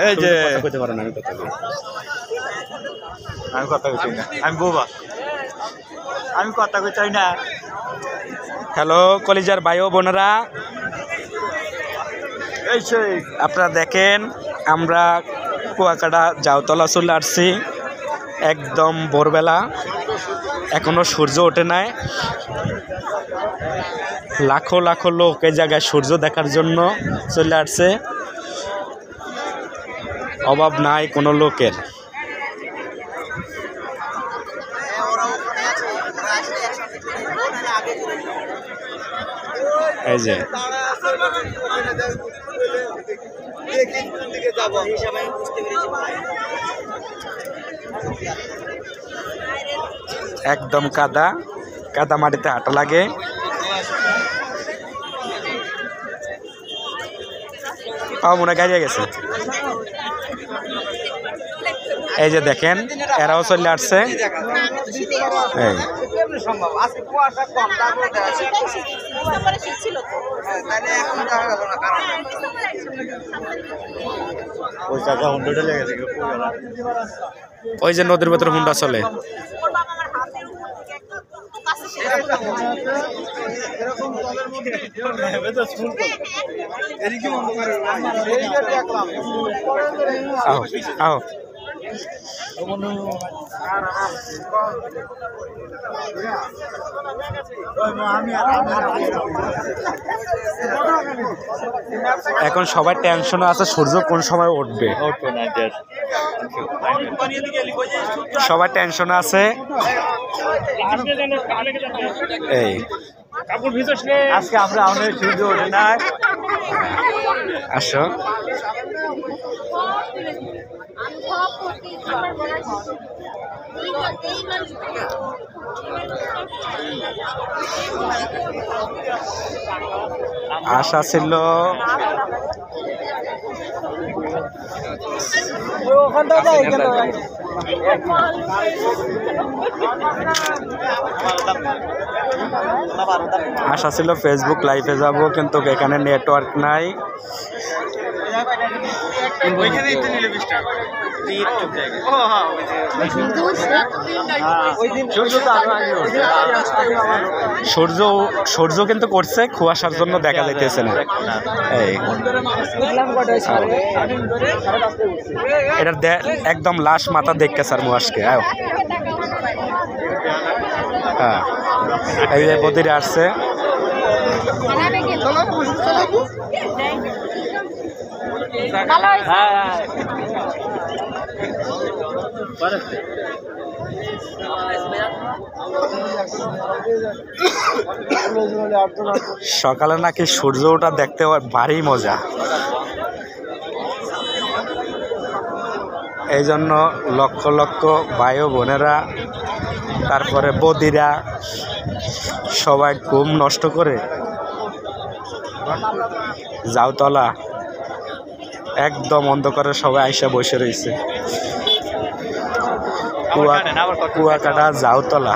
এই যে কইতে পারেন আমি কথা বলি। আমি কথা কই না, আমি বোবা, আমি কথা কই চাই না। হ্যালো কলিজার ভাই ও বোনেরা, এই সেই আপনারা দেখেন আমরা কুয়াকাটা জাউতলা চলে আসছি একদম ভোরবেলা, এখনো সূর্য ওঠে নাই। লাখো লাখো লোক এই জায়গায় সূর্য দেখার জন্য চলে আসছে, অভাব নাই কোনো লোকের। এই যে একদম কাদা কাদা মাটিতে হাঁটা লাগে। মনে গাড়িয়ে গেছে। এই যে দেখেন এরাও চলে আসছে। ওই যে নদীর ভেতরে হুন্ডা চলে। আও আও এখন সবাই টেনশনে আছে সূর্য কোন সময় উঠবে, সবাই টেনশনে আছে। এই আজকে আমরা অনেক সূর্য ওঠে না। আসো আশা ছিল আশা ছিল ফেসবুক লাইভে যাব, কিন্তু এখানে নেটওয়ার্ক নাই। সূর্য কিন্তু করছে, কুয়াশার জন্য দেখা যাইতেছে না। এই এটা একদম লাশ মাথা দেখতে স্যার মুয়াশকে। হ্যাঁ এই যে বদিরে আসছে। সকালে নাকি সূর্য ওঠা দেখতে ভারী মজা, এই জন্য লক্ষ লক্ষ ভাই ও বোনেরা, তারপরে বদিরা সবাই ঘুম নষ্ট করে জাউতলা একদম অন্ধকারে সবাই আইসা বসে রয়েছে। কুয়াকাটা জাউতলা।